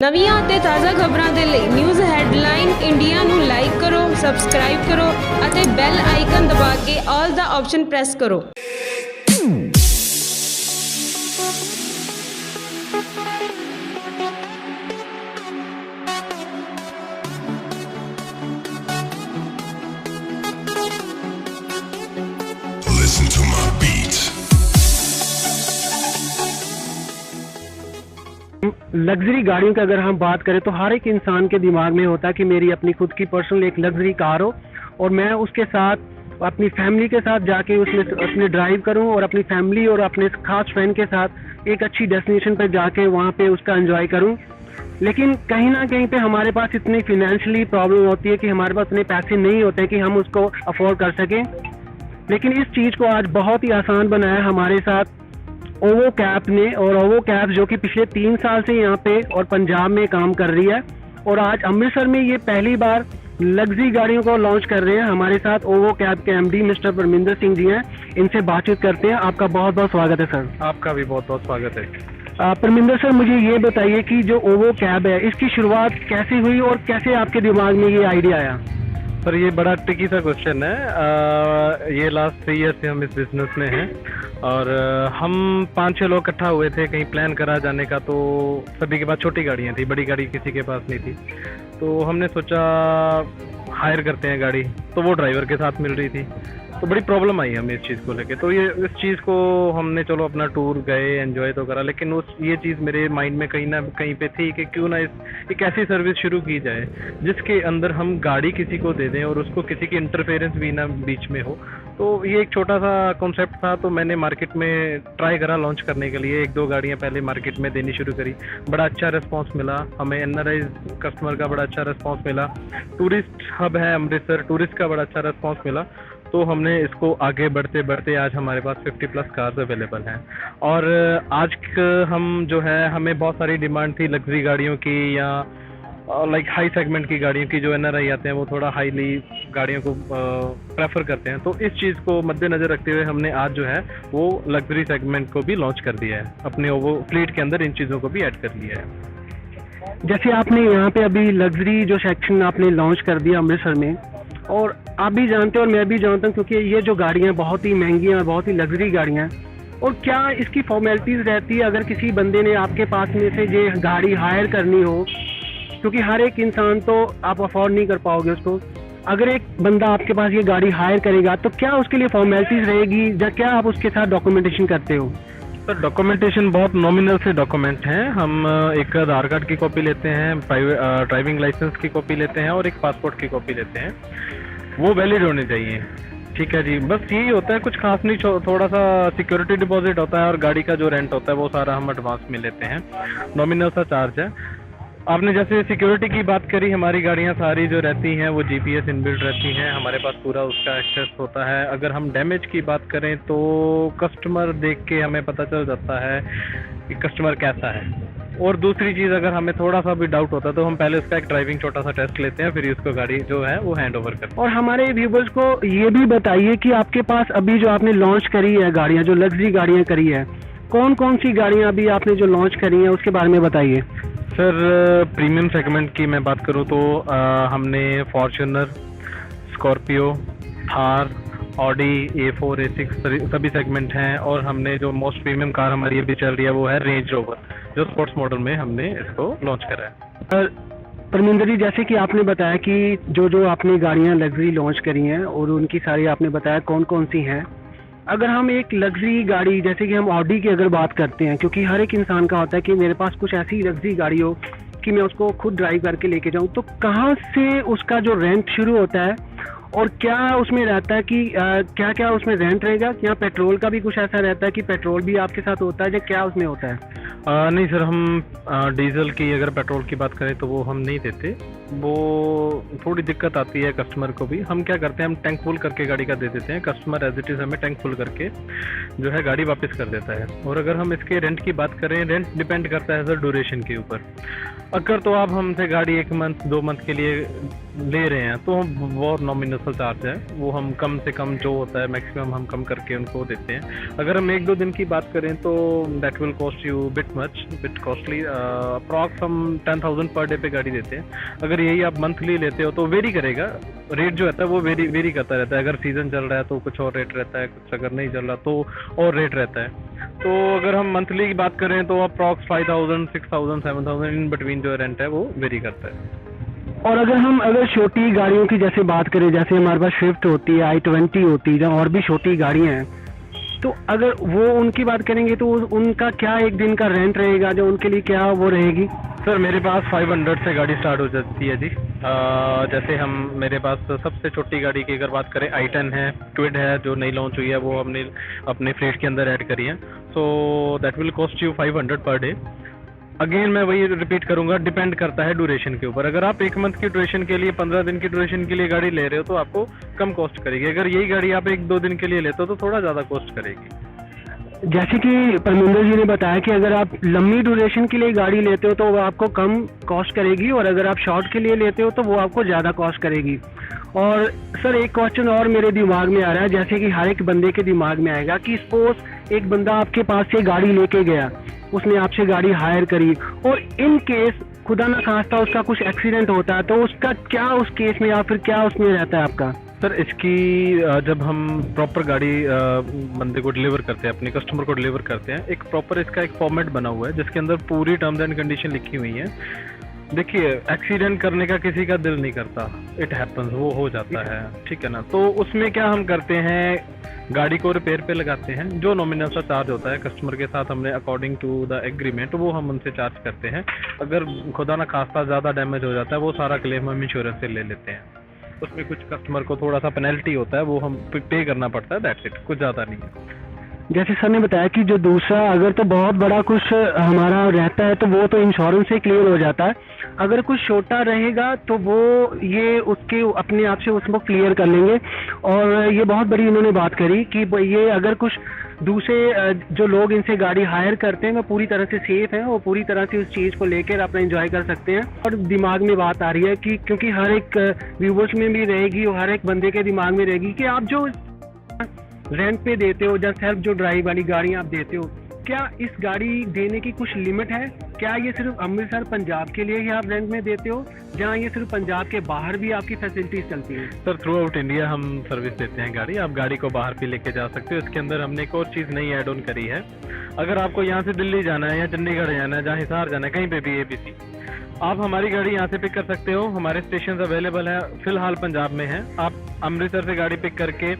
ਨਵੀਆਂ ਅਤੇ ਤਾਜ਼ਾ ਖਬਰਾਂ ਦੇ ਲਈ ਨਿਊਜ਼ ਹੈਡਲਾਈਨ ਇੰਡੀਆ ਨੂੰ ਲਾਈਕ ਕਰੋ, ਸਬਸਕ੍ਰਾਈਬ ਕਰੋ ਅਤੇ ਬੈਲ ਆਈਕਨ ਦਬਾ ਕੇ ਆਲ ਦਾ ਆਪਸ਼ਨ ਪ੍ਰੈਸ ਕਰੋ। Listen to my beat. Luxury गाड़ियों की अगर हम बात करें तो हर एक इंसान के दिमाग में होता है कि मेरी अपनी खुद की पर्सनल एक लग्जरी कार हो और मैं उसके साथ अपनी फैमिली के साथ जाके उसमें ड्राइव करूं और अपनी फैमिली और अपने खास फ्रेंड के साथ एक अच्छी डेस्टिनेशन पर जाके वहां पे उसका एंजॉय करूं। लेकिन कहीं ना कहीं पे हमारे पास इतनी फिनेंशियली प्रॉब्लम होती है कि हमारे पास इतने पैसे नहीं होते कि हम उसको अफोर्ड कर सकें। लेकिन इस चीज़ को आज बहुत ही आसान बनाया हमारे साथ ओवो कैब ने, और ओवो कैब जो कि पिछले 3 साल से यहाँ पे और पंजाब में काम कर रही है और आज अमृतसर में ये पहली बार लग्जरी गाड़ियों को लॉन्च कर रहे हैं। हमारे साथ ओवो कैब के एमडी मिस्टर परमिंदर सिंह जी हैं, इनसे बातचीत करते हैं। आपका बहुत बहुत स्वागत है सर। आपका भी बहुत बहुत स्वागत है। परमिंदर सर, मुझे ये बताइए कि जो ओवो कैब है इसकी शुरुआत कैसे हुई और कैसे आपके दिमाग में ये आइडिया आया? सर ये बड़ा ट्रिकी सा क्वेश्चन है। ये लास्ट 3 ईयर से हम इस बिजनेस में हैं और हम 5-6 लोग इकट्ठा हुए थे कहीं प्लान करा जाने का। तो सभी के पास छोटी गाड़ियाँ थी, बड़ी गाड़ी किसी के पास नहीं थी। तो हमने सोचा हायर करते हैं गाड़ी, तो वो ड्राइवर के साथ मिल रही थी। तो बड़ी प्रॉब्लम आई हमें इस चीज़ को लेके। तो ये इस चीज़ को हमने चलो अपना टूर गए, एंजॉय तो करा, लेकिन ये चीज़ मेरे माइंड में कहीं ना कहीं पे थी कि क्यों ना एक ऐसी सर्विस शुरू की जाए जिसके अंदर हम गाड़ी किसी को दे दें और उसको किसी की इंटरफेरेंस भी ना बीच में हो। तो ये एक छोटा सा कॉन्सेप्ट था। तो मैंने मार्केट में ट्राई करा लॉन्च करने के लिए, 1-2 गाड़ियाँ पहले मार्केट में देनी शुरू करी। बड़ा अच्छा रिस्पॉन्स मिला हमें, NRI कस्टमर का बड़ा अच्छा रिस्पॉन्स मिला। टूरिस्ट हब है अमृतसर, टूरिस्ट का बड़ा अच्छा रिस्पॉन्स मिला। तो हमने इसको आगे बढ़ते बढ़ते आज हमारे पास 50+ कार्स अवेलेबल हैं। और आज हम जो है, हमें बहुत सारी डिमांड थी लग्जरी गाड़ियों की या लाइक हाई सेगमेंट की गाड़ियों की। जो NRI आते हैं वो थोड़ा हाईली गाड़ियों को प्रेफर करते हैं। तो इस चीज़ को मद्देनज़र रखते हुए हमने आज जो है वो लग्जरी सेगमेंट को भी लॉन्च कर दिया है। अपने वो फ्लीट के अंदर इन चीज़ों को भी ऐड कर लिया है। जैसे आपने यहाँ पे अभी लग्जरी जो सेक्शन आपने लॉन्च कर दिया अमृतसर में, और आप भी जानते हैं और मैं भी जानता हूँ क्योंकि ये जो गाड़ियाँ बहुत ही महंगी हैं और बहुत ही लग्जरी गाड़ियाँ हैं। और क्या इसकी फॉर्मेलिटीज़ रहती है अगर किसी बंदे ने आपके पास में से ये गाड़ी हायर करनी हो? क्योंकि हर एक इंसान तो आप अफोर्ड नहीं कर पाओगे उसको। अगर एक बंदा आपके पास ये गाड़ी हायर करेगा तो क्या उसके लिए फॉर्मेलिटीज़ रहेगी या क्या आप उसके साथ डॉक्यूमेंटेशन करते हो? सर डॉक्यूमेंटेशन बहुत नॉमिनल से डॉक्यूमेंट हैं। हम एक आधार कार्ड की कॉपी लेते हैं, ड्राइविंग लाइसेंस की कॉपी लेते हैं और एक पासपोर्ट की कॉपी लेते हैं। वो वैलिड होने चाहिए। ठीक है जी, बस यही होता है, कुछ खास नहीं। थोड़ा सा सिक्योरिटी डिपॉजिट होता है और गाड़ी का जो रेंट होता है वो सारा हम एडवांस में लेते हैं। नॉमिनल सा चार्ज है। आपने जैसे सिक्योरिटी की बात करी, हमारी गाड़ियाँ सारी जो रहती हैं वो GPS इनबिल्ट रहती हैं। हमारे पास पूरा उसका एक्सेस होता है। अगर हम डैमेज की बात करें तो कस्टमर देख के हमें पता चल जाता है कि कस्टमर कैसा है। और दूसरी चीज़, अगर हमें थोड़ा सा भी डाउट होता है तो हम पहले उसका एक ड्राइविंग छोटा सा टेस्ट लेते हैं, फिर उसको गाड़ी जो है वो हैंड ओवर करते हैं। और हमारे व्यूवर्स को ये भी बताइए कि आपके पास अभी जो आपने लॉन्च करी है गाड़ियाँ, जो लग्जरी गाड़ियाँ करी है, कौन कौन सी गाड़ियाँ अभी आपने जो लॉन्च करी हैं उसके बारे में बताइए। सर प्रीमियम सेगमेंट की मैं बात करूं तो हमने Fortuner, Scorpio, Thar, Audi, A4, A6 सभी सेगमेंट हैं। और हमने जो मोस्ट प्रीमियम कार हमारी अभी चल रही है वो है रेंज रोवर, जो स्पोर्ट्स मॉडल में हमने इसको लॉन्च करा है। परमिंदर जी, जैसे कि आपने बताया कि जो आपने गाड़ियाँ लग्जरी लॉन्च करी हैं और उनकी सारी आपने बताया कौन कौन सी हैं। अगर हम एक लग्जरी गाड़ी जैसे कि हम ऑडी की अगर बात करते हैं, क्योंकि हर एक इंसान का होता है कि मेरे पास कुछ ऐसी लग्जरी गाड़ी हो कि मैं उसको खुद ड्राइव करके लेके जाऊं, तो कहाँ से उसका जो रेंट शुरू होता है और क्या उसमें रहता है कि क्या क्या उसमें रेंट रहेगा? क्या पेट्रोल का भी कुछ ऐसा रहता है कि पेट्रोल भी आपके साथ होता है या क्या उसमें होता है? नहीं सर, हम डीजल की, अगर पेट्रोल की बात करें तो वो हम नहीं देते। वो थोड़ी दिक्कत आती है कस्टमर को भी। हम क्या करते हैं, हम टैंक फुल करके गाड़ी का दे देते हैं। कस्टमर एज इट इज़ हमें टैंक फुल करके जो है गाड़ी वापस कर देता है। और अगर हम इसके रेंट की बात करें, रेंट डिपेंड करता है सर ड्यूरेशन के ऊपर। अगर तो आप हमसे गाड़ी 1 मंथ 2 मंथ के लिए ले रहे हैं तो बहुत नॉमिनल यूनिवर्सल चार्ज है, वो हम कम से कम जो होता है मैक्सिमम हम कम करके उनको देते हैं। अगर हम 1-2 दिन की बात करें तो that will cost you bit costly. Approx हम 10,000 पर डे पे गाड़ी देते हैं। अगर यही आप मंथली लेते हो तो वेरी करेगा, रेट जो रहता है वो वेरी करता रहता है। अगर सीजन चल रहा है तो कुछ और रेट रहता है, कुछ अगर नहीं चल रहा तो और रेट रहता है। तो अगर हम मंथली की बात करें तो अप्रॉक्स 5,000, 6,000, 7,000 इन बिटवीन जो रेंट है वो वेरी करता है। और अगर छोटी गाड़ियों की जैसे बात करें, जैसे हमारे पास स्विफ्ट होती है, i20 होती है, और भी छोटी गाड़ियां हैं, तो अगर वो उनकी बात करेंगे तो उनका क्या एक दिन का रेंट रहेगा, जो उनके लिए क्या वो रहेगी? सर मेरे पास 500 से गाड़ी स्टार्ट हो जाती है जी। जैसे मेरे पास सबसे छोटी गाड़ी की अगर बात करें i10 है, क्विड है जो नई लॉन्च हुई है, वो हमने अपने फ्लीट के अंदर ऐड करी है। So that will cost you 500 per day. Again मैं वही रिपीट करूंगा, डिपेंड करता है ड्यूरेशन के ऊपर। अगर आप 1 मंथ की ड्यूरेशन के लिए, 15 दिन की ड्यूरेशन के लिए गाड़ी ले रहे हो तो आपको कम कॉस्ट करेगी। अगर यही गाड़ी आप 1-2 दिन के लिए लेते हो तो थोड़ा ज़्यादा कॉस्ट करेगी। जैसे कि परमिंदर जी ने बताया कि अगर आप लंबी ड्यूरेशन के लिए गाड़ी लेते हो तो वो आपको कम कॉस्ट करेगी, और अगर आप शॉर्ट के लिए लेते हो तो वो आपको ज़्यादा कॉस्ट करेगी। और सर एक क्वेश्चन और मेरे दिमाग में आ रहा है, जैसे कि हर एक बंदे के दिमाग में आएगा कि सपोज एक बंदा आपके पास से गाड़ी लेके गया, उसने आपसे गाड़ी हायर करी, और इन केस खुदा ना खास्ता उसका कुछ एक्सीडेंट होता है, तो उसका क्या उस केस में या फिर क्या उसमें रहता है आपका? सर इसकी जब हम प्रॉपर गाड़ी बंदे को डिलीवर करते हैं, अपने कस्टमर को डिलीवर करते हैं, एक प्रॉपर इसका एक फॉर्मेट बना हुआ है जिसके अंदर पूरी टर्म्स एंड कंडीशन लिखी हुई है। देखिए एक्सीडेंट करने का किसी का दिल नहीं करता, इट हैपन्स, वो हो जाता है, ठीक है ना। तो उसमें क्या हम करते हैं, गाड़ी को रिपेयर पे लगाते हैं, जो नॉमिनल सा चार्ज होता है कस्टमर के साथ हमने अकॉर्डिंग टू द एग्रीमेंट वो हम उनसे चार्ज करते हैं। अगर खुदा ना खास्ता ज़्यादा डैमेज हो जाता है वो सारा क्लेम हम इंश्योरेंस से ले लेते हैं। उसमें कुछ कस्टमर को थोड़ा सा पेनल्टी होता है, वो हम पे करना पड़ता है, दैट्स इट, कुछ ज़्यादा नहीं है। जैसे सर ने बताया कि जो दूसरा अगर तो बहुत बड़ा कुछ हमारा रहता है तो वो तो इंश्योरेंस से क्लियर हो जाता है, अगर कुछ छोटा रहेगा तो वो ये उसके अपने आप से उसको क्लियर कर लेंगे। और ये बहुत बड़ी इन्होंने बात करी कि ये अगर कुछ दूसरे जो लोग इनसे गाड़ी हायर करते हैं वो पूरी तरह से सेफ हैं, वो पूरी तरह से उस चीज़ को लेकर अपना एंजॉय कर सकते हैं। और दिमाग में बात आ रही है कि क्योंकि हर एक व्यूवर्स में भी रहेगी और हर एक बंदे के दिमाग में रहेगी कि आप जो रेंट पे देते हो या सेल्फ जो ड्राइव वाली गाड़ी आप देते हो, क्या इस गाड़ी देने की कुछ लिमिट है? क्या ये सिर्फ अमृतसर पंजाब के लिए ही आप रेंट में देते हो, जहाँ ये सिर्फ पंजाब के बाहर भी आपकी फैसिलिटीज चलती हैं? सर थ्रू आउट इंडिया हम सर्विस देते हैं गाड़ी, आप गाड़ी को बाहर भी लेके जा सकते हो। इसके अंदर हमने एक और चीज़ नई ऐड ऑन करी है, अगर आपको यहाँ से दिल्ली जाना है या चंडीगढ़ जाना है, जहाँ हिसार जाना है, कहीं पे भी ABC, आप हमारी गाड़ी यहाँ से पिक कर सकते हो। हमारे स्टेशन अवेलेबल है, फिलहाल पंजाब में है। आप अमृतसर से गाड़ी पिक करके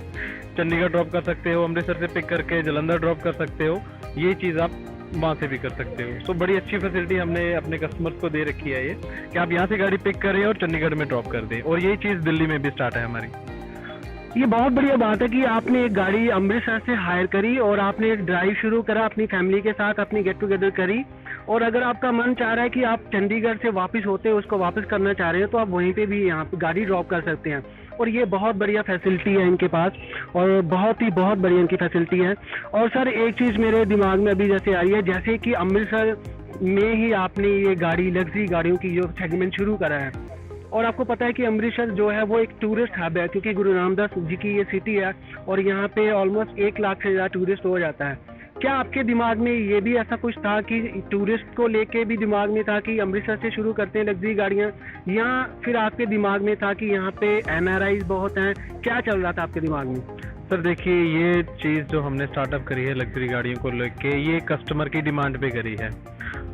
चंडीगढ़ ड्रॉप कर सकते हो, अमृतसर से पिक करके जलंधर ड्रॉप कर सकते हो, ये चीज़ आप वहाँ से भी कर सकते हो। तो बड़ी अच्छी फैसिलिटी हमने अपने कस्टमर्स को दे रखी है ये, कि आप यहाँ से गाड़ी पिक करें और चंडीगढ़ में ड्रॉप कर दें, और यही चीज़ दिल्ली में भी स्टार्ट है हमारी। ये बहुत बढ़िया बात है कि आपने एक गाड़ी अमृतसर से हायर करी और आपने एक ड्राइव शुरू करा, अपनी फैमिली के साथ अपनी गेट टुगेदर करी, और अगर आपका मन चाह रहा है कि आप चंडीगढ़ से वापस होते उसको वापस करना चाह रहे हो तो आप वहीं पे भी यहाँ पे गाड़ी ड्रॉप कर सकते हैं। और ये बहुत बढ़िया फैसिलिटी है इनके पास, और बहुत बढ़िया इनकी फैसिलिटी है। और सर एक चीज़ मेरे दिमाग में अभी जैसे आ रही है, जैसे कि अमृतसर में ही आपने ये गाड़ी लग्जरी गाड़ियों की जो सेगमेंट शुरू करा है, और आपको पता है कि अमृतसर जो है वो एक टूरिस्ट हब है, क्योंकि गुरु रामदास जी की ये सिटी है और यहाँ पे ऑलमोस्ट 1 लाख से ज़्यादा टूरिस्ट हो जाता है। क्या आपके दिमाग में ये भी ऐसा कुछ था कि टूरिस्ट को लेके भी दिमाग में था कि अमृतसर से शुरू करते हैं लग्जरी गाड़ियाँ, या फिर आपके दिमाग में था कि यहाँ पे NRIs बहुत हैं? क्या चल रहा था आपके दिमाग में? सर देखिए, ये चीज़ जो हमने स्टार्टअप करी है लग्जरी गाड़ियों को लेके, ये कस्टमर की डिमांड पे करी है।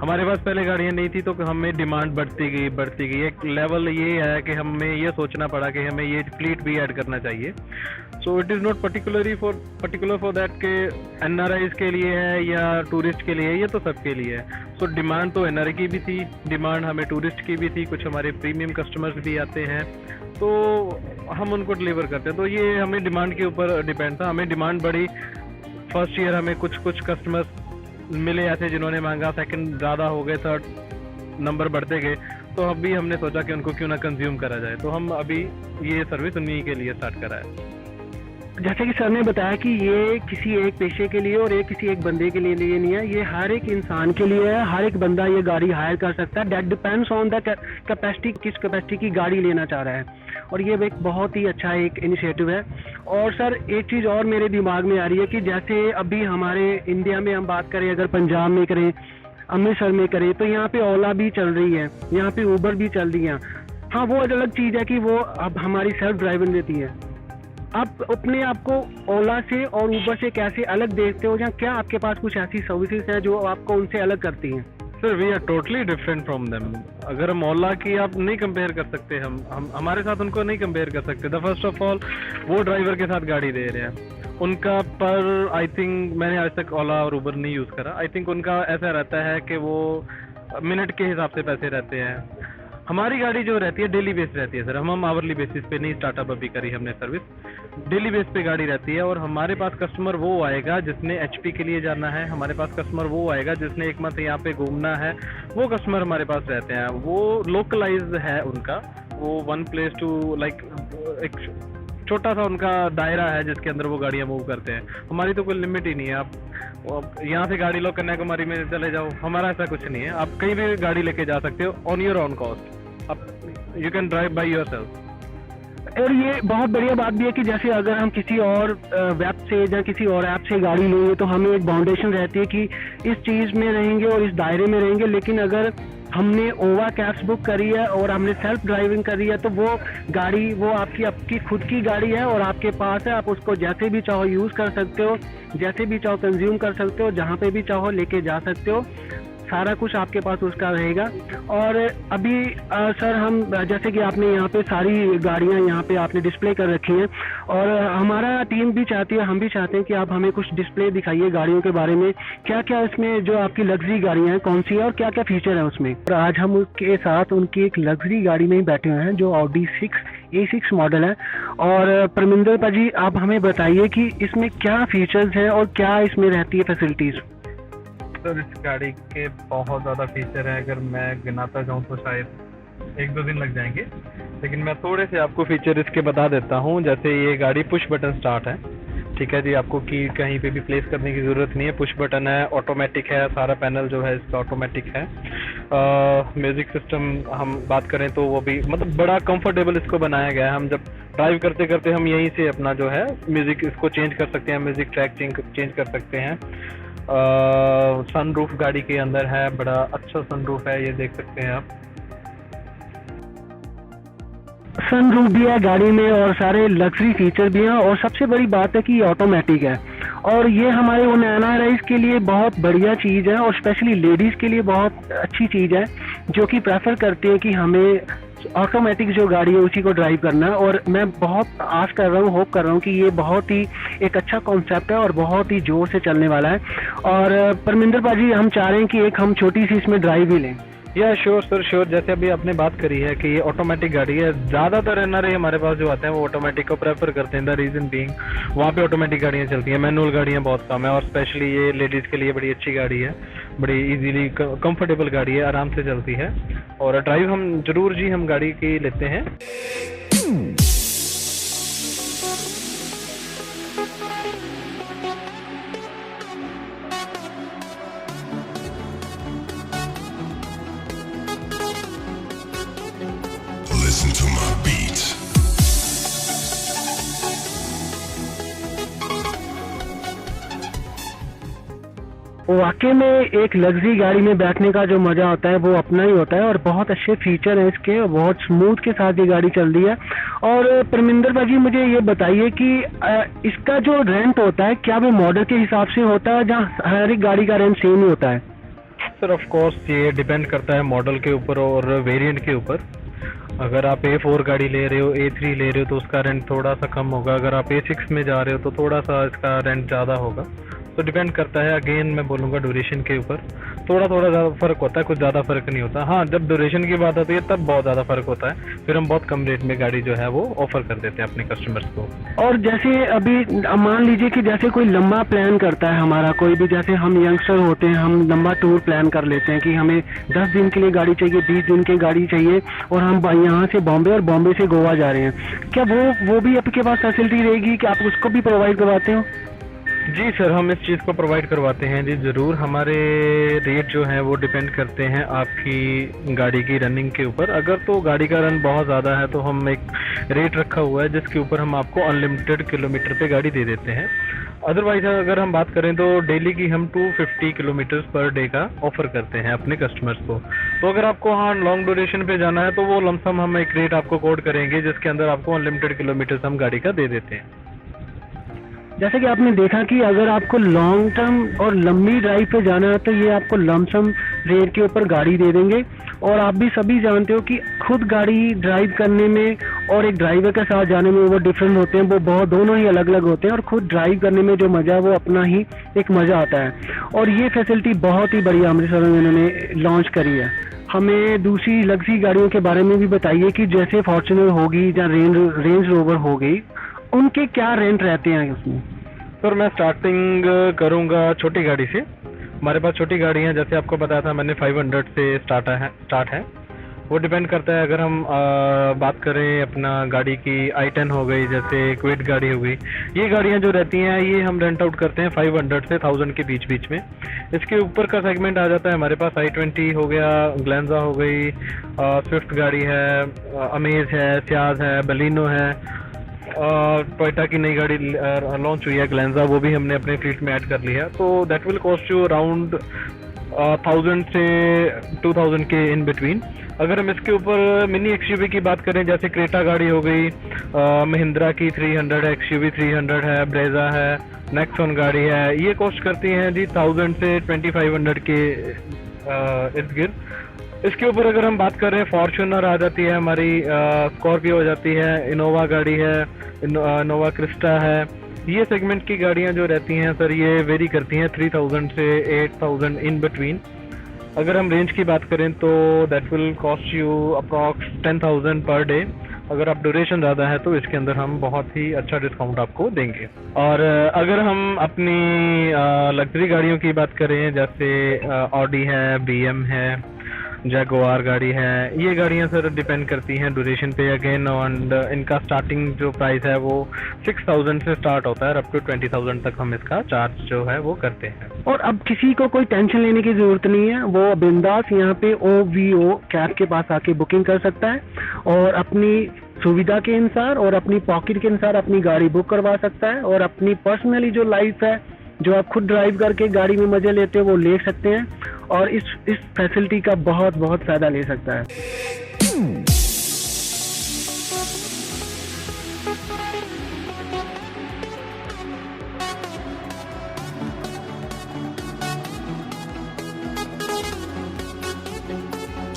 हमारे पास पहले गाड़ियाँ नहीं थी तो हमें डिमांड बढ़ती गई। एक लेवल ये है कि हमें ये सोचना पड़ा कि हमें ये फ्लीट भी ऐड करना चाहिए। So it is not particular for that के NRIs के लिए है या टूरिस्ट के लिए है, ये तो सबके लिए है। सो डिमांड तो NRI की भी थी, डिमांड हमें टूरिस्ट की भी थी, कुछ हमारे प्रीमियम कस्टमर्स भी आते हैं तो हम उनको डिलीवर करते हैं। तो ये हमें डिमांड के ऊपर डिपेंड था, हमें डिमांड बढ़ी। फर्स्ट ईयर हमें कुछ कस्टमर्स मिले ऐसे जिन्होंने मांगा, सेकंड ज़्यादा हो गए, थर्ड नंबर बढ़ते गए, तो अभी हमने सोचा कि उनको क्यों ना कंज्यूम करा जाए, तो हम अभी ये सर्विस उन्हीं के लिए स्टार्ट करा है। जैसे कि सर ने बताया कि ये किसी एक पेशे के लिए और किसी एक बंदे के लिए नहीं है, ये हर एक इंसान के लिए है। हर एक बंदा ये गाड़ी हायर कर सकता है। That depends on the capacity, किस कैपेसिटी की गाड़ी लेना चाह रहा है। और ये एक बहुत ही अच्छा एक इनिशिएटिव है। और सर एक चीज़ और मेरे दिमाग में आ रही है कि जैसे अभी हमारे इंडिया में हम बात करें, अगर पंजाब में करें, अमृतसर में करें, तो यहाँ पे ओला भी चल रही है, यहाँ पे उबर भी चल रही है। हाँ, वो अलग चीज़ है कि वो अब हमारी सेल्फ ड्राइविंग देती है। आप अपने आप को ओला से और उबर से कैसे अलग देखते हो, या क्या आपके पास कुछ ऐसी सर्विसेज हैं जो आपको उनसे अलग करती हैं? Sir we are totally different from them. अगर हम ओला की आप नहीं कंपेयर कर सकते, हम हमारे साथ उनको नहीं कंपेयर कर सकते। द फर्स्ट ऑफ ऑल वो ड्राइवर के साथ गाड़ी दे रहे हैं, उनका पर आई थिंक मैंने आज तक ओला और उबर नहीं यूज़ करा। आई थिंक उनका ऐसा रहता है कि वो मिनट के हिसाब से पैसे रहते हैं। हमारी गाड़ी जो रहती है डेली बेस रहती है सर। हम आवरली बेसिस पे नहीं स्टार्टअप अभी करी हमने सर्विस, डेली बेस पे गाड़ी रहती है। और हमारे पास कस्टमर वो आएगा जिसने एचपी के लिए जाना है, हमारे पास कस्टमर वो आएगा जिसने एक मंथ यहाँ पे घूमना है, वो कस्टमर हमारे पास रहते हैं। वो लोकलाइज है उनका, वो वन प्लेस टू लाइक एक छोटा सा उनका दायरा है जिसके अंदर वो गाड़ियाँ मूव करते हैं। हमारी तो कोई लिमिट ही नहीं है। आप यहाँ से गाड़ी लो कन्याकुमारी में चले जाओ, हमारा ऐसा कुछ नहीं है। आप कहीं भी गाड़ी लेके जा सकते हो ऑन योर ओन कॉस्ट। आप you can drive by yourself. और ये बहुत बढ़िया बात भी है कि जैसे अगर हम किसी और वेब से या किसी और ऐप से गाड़ी लेंगे तो हमें एक बाउंडेशन रहती है कि इस चीज़ में रहेंगे और इस दायरे में रहेंगे। लेकिन अगर हमने ओवा कैब्स बुक करी है और हमने सेल्फ ड्राइविंग करी है तो वो गाड़ी वो आपकी खुद की गाड़ी है और आपके पास है। आप उसको जैसे भी चाहो यूज़ कर सकते हो, जैसे भी चाहो कंज्यूम कर सकते हो, जहाँ पे भी चाहो लेके जा सकते हो। सारा कुछ आपके पास उसका रहेगा। और अभी सर हम जैसे कि आपने यहाँ पे सारी गाड़ियाँ यहाँ पे आपने डिस्प्ले कर रखी हैं और हमारा टीम भी चाहती है, हम भी चाहते हैं कि आप हमें कुछ डिस्प्ले दिखाइए गाड़ियों के बारे में। क्या क्या इसमें जो आपकी लग्जरी गाड़ियाँ हैं कौन सी है और क्या क्या फीचर है उसमें। और आज हम उसके साथ उनकी एक लग्जरी गाड़ी में ही बैठे हुए हैं जो ऑडी A6 मॉडल है। और परमिंदर पाजी आप हमें बताइए कि इसमें क्या फीचर्स हैं और क्या इसमें रहती है फैसिलिटीज़। सर इस गाड़ी के बहुत ज़्यादा फीचर हैं, अगर मैं गिनाता जाऊँ तो शायद 1-2 दिन लग जाएंगे, लेकिन मैं थोड़े से आपको फीचर इसके बता देता हूँ। जैसे ये गाड़ी पुश बटन स्टार्ट है, ठीक है जी। आपको की कहीं पे भी प्लेस करने की ज़रूरत नहीं है, पुश बटन है, ऑटोमेटिक है, सारा पैनल जो है इसका ऑटोमेटिक है। म्यूज़िक सिस्टम हम बात करें तो वो भी मतलब बड़ा कंफर्टेबल इसको बनाया गया है। हम जब ड्राइव करते करते हम यहीं से अपना जो है म्यूज़िक इसको चेंज कर सकते हैं, म्यूज़िक ट्रैक चेंज कर सकते हैं। सनरूफ गाड़ी के अंदर है, बड़ा अच्छा सनरूफ है, ये देख सकते हैं आप। सनरूफ भी है गाड़ी में और सारे लग्जरी फीचर भी हैं। और सबसे बड़ी बात है कि ये ऑटोमेटिक है और ये हमारे उन एनआरआईज के लिए बहुत बढ़िया चीज़ है और स्पेशली लेडीज़ के लिए बहुत अच्छी चीज़ है जो कि प्रेफर करती है कि हमें ऑटोमेटिक जो गाड़ी है उसी को ड्राइव करना है। और मैं बहुत आस कर रहा हूँ, होप कर रहा हूँ कि ये बहुत ही एक अच्छा कॉन्सेप्ट है और बहुत ही जोर से चलने वाला है। और परमिंदर पाजी हम चाह रहे हैं कि एक हम छोटी सी इसमें ड्राइव ही लें। या श्योर सर श्योर। जैसे अभी आपने बात करी है कि ये ऑटोमेटिक गाड़ी है, ज़्यादातर एनआरआई हमारे पास जो आते हैं वो ऑटोमेटिक को प्रेफर करते हैं। द रीज़न बीइंग वहाँ पे ऑटोमेटिक गाड़ियाँ चलती हैं, मैनुअल गाड़ियाँ बहुत कम है। और स्पेशली ये लेडीज़ के लिए बड़ी अच्छी गाड़ी है, बड़ी इजीली कंफर्टेबल गाड़ी है, आराम से चलती है। और ड्राइव हम जरूर जी हम गाड़ी की लेते हैं। Listen to my beats. वाकई में एक लग्जरी गाड़ी में बैठने का जो मजा होता है वो अपना ही होता है। और बहुत अच्छे फीचर हैं इसके, बहुत स्मूथ के साथ ये गाड़ी चल रही है। और परमिंदर भाजी मुझे ये बताइए कि इसका जो रेंट होता है क्या वो मॉडल के हिसाब से होता है जहाँ हर एक गाड़ी का रेंट सेम ही होता है? सर ऑफ कोर्स ये डिपेंड करता है मॉडल के ऊपर और वेरिएंट के ऊपर। अगर आप A4 गाड़ी ले रहे हो, A3 ले रहे हो तो उसका रेंट थोड़ा सा कम होगा। अगर आप A6 में जा रहे हो तो थोड़ा सा इसका रेंट ज़्यादा होगा। तो डिपेंड करता है, अगेन मैं बोलूँगा ड्यूरेशन के ऊपर। थोड़ा ज़्यादा फ़र्क होता है, कुछ ज़्यादा फ़र्क नहीं होता। हाँ, जब ड्यूरेशन की बात आती है तब बहुत ज़्यादा फ़र्क होता है, फिर हम बहुत कम रेट में गाड़ी जो है वो ऑफ़र कर देते हैं अपने कस्टमर्स को। और जैसे अभी मान लीजिए कि जैसे कोई लंबा प्लान करता है हमारा, कोई भी, जैसे हम यंगस्टर होते हैं, हम लंबा टूर प्लान कर लेते हैं कि हमें 10 दिन के लिए गाड़ी चाहिए, 20 दिन की गाड़ी चाहिए, और हम यहाँ से बॉम्बे और बॉम्बे से गोवा जा रहे हैं, क्या वो भी आपके पास फैसिलिटी रहेगी कि आप उसको भी प्रोवाइड करवाते हो? जी सर, हम इस चीज़ को प्रोवाइड करवाते हैं जी, ज़रूर। हमारे रेट जो हैं वो डिपेंड करते हैं आपकी गाड़ी की रनिंग के ऊपर। अगर तो गाड़ी का रन बहुत ज़्यादा है तो हम एक रेट रखा हुआ है जिसके ऊपर हम आपको अनलिमिटेड किलोमीटर पे गाड़ी दे देते हैं। अदरवाइज अगर हम बात करें तो डेली की हम 250 किलोमीटर्स पर डे का ऑफ़र करते हैं अपने कस्टमर्स को। तो अगर आपको हाँ लॉन्ग ड्यूरेशन पे जाना है तो वो लमसम हम एक रेट आपको कोड करेंगे जिसके अंदर आपको अनलिमिटेड किलोमीटर्स हम गाड़ी का दे देते हैं। जैसे कि आपने देखा कि अगर आपको लॉन्ग टर्म और लंबी ड्राइव पे जाना है तो ये आपको लमसम रेट के ऊपर गाड़ी दे देंगे। और आप भी सभी जानते हो कि खुद गाड़ी ड्राइव करने में और एक ड्राइवर के साथ जाने में वो डिफरेंट होते हैं, वो बहुत दोनों ही अलग अलग होते हैं, और खुद ड्राइव करने में जो मज़ा है वो अपना ही एक मज़ा आता है। और ये फैसिलिटी बहुत ही बढ़िया अमृतसर में इन्होंने लॉन्च करी है। हमें दूसरी लग्जरी गाड़ियों के बारे में भी बताइए कि जैसे फॉर्च्यूनर होगी या रेंज रोवर हो गई, उनके क्या रेंट रहते हैं उसमें? सर मैं स्टार्टिंग करूंगा छोटी गाड़ी से। हमारे पास छोटी गाड़ी हैं, जैसे आपको बताया था मैंने 500 से स्टार्ट है। वो डिपेंड करता है। अगर हम बात करें अपना गाड़ी की i10 हो गई, जैसे क्विड गाड़ी हो गई, ये गाड़ियां जो रहती हैं ये हम रेंट आउट करते हैं 500 से 1000 के बीच में। इसके ऊपर का सेगमेंट आ जाता है हमारे पास i20 हो गया, ग्लेंजा हो गई, स्विफ्ट गाड़ी है, अमेज है, सियाज है, बलिनो है, टोयोटा की नई गाड़ी लॉन्च हुई है ग्लेंजा, वो भी हमने अपने फ्लीट में ऐड कर लिया है। तो that will cost you around 1000 से 2000 के इन बिटवीन। अगर हम इसके ऊपर मिनी एक्सयूवी की बात करें, जैसे क्रेटा गाड़ी हो गई, महिंद्रा की 300 है, एक्सयूवी 300 है, ब्रेजा है, नेक्सॉन गाड़ी है, ये कॉस्ट करती हैं जी 1000 से 2500 के इर्द गिर्द। इसके ऊपर अगर हम बात करें, फॉर्च्यूनर आ जाती है हमारी, स्कॉर्पियो हो जाती है, इनोवा गाड़ी है, इनोवा क्रिस्टा है। ये सेगमेंट की गाड़ियां जो रहती हैं सर ये वेरी करती हैं 3000 से 8000 इन बिटवीन। अगर हम रेंज की बात करें तो that will cost you approx 10,000 per day. अगर आप ड्यूरेशन ज़्यादा है तो इसके अंदर हम बहुत ही अच्छा डिस्काउंट आपको देंगे। और अगर हम अपनी लग्जरी गाड़ियों की बात करें, जैसे ऑडी है, BM है, जैगुआर गाड़ी है, ये गाड़ियां सर डिपेंड करती हैं ड्यूरेशन पे अगेन। एंड इनका स्टार्टिंग जो प्राइस है वो 6000 से स्टार्ट होता है, अप टू 20,000 तक हम इसका चार्ज जो है वो करते हैं। और अब किसी को कोई टेंशन लेने की जरूरत नहीं है, वो बिंदास यहाँ पे OVO कैब के पास आके बुकिंग कर सकता है और अपनी सुविधा के अनुसार और अपनी पॉकेट के अनुसार अपनी गाड़ी बुक करवा सकता है, और अपनी पर्सनली जो लाइफ है, जो आप खुद ड्राइव करके गाड़ी में मजे लेते हो, वो ले सकते हैं और इस फैसिलिटी का बहुत बहुत फायदा ले सकता है।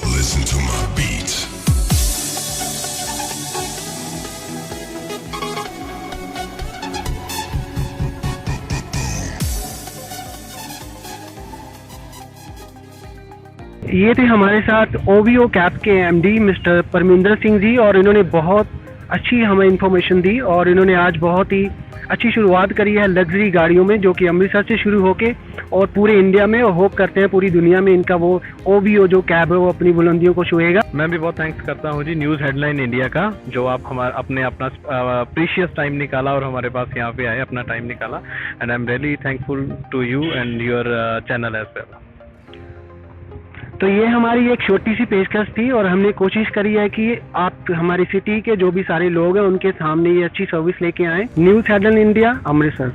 Listen to my beats. ये थे हमारे साथ OVO कैब के MD मिस्टर परमिंदर सिंह जी, और इन्होंने बहुत अच्छी हमें इन्फॉर्मेशन दी और इन्होंने आज बहुत ही अच्छी शुरुआत करी है लग्जरी गाड़ियों में, जो कि अमृतसर से शुरू होके और पूरे इंडिया में, और होप करते हैं पूरी दुनिया में इनका वो OVO जो कैब है वो अपनी बुलंदियों को छुएगा। मैं भी बहुत थैंक्स करता हूँ जी न्यूज़ हेडलाइन इंडिया का, जो आप अपना प्रीशियस टाइम निकाला और हमारे पास यहाँ पे आए, अपना टाइम निकाला। And I am really thankful to you and your channel as well. तो ये हमारी एक छोटी सी पेशकश थी और हमने कोशिश करी है कि आप हमारी सिटी के जो भी सारे लोग हैं उनके सामने ये अच्छी सर्विस लेके आए। News headline India, Amritsar.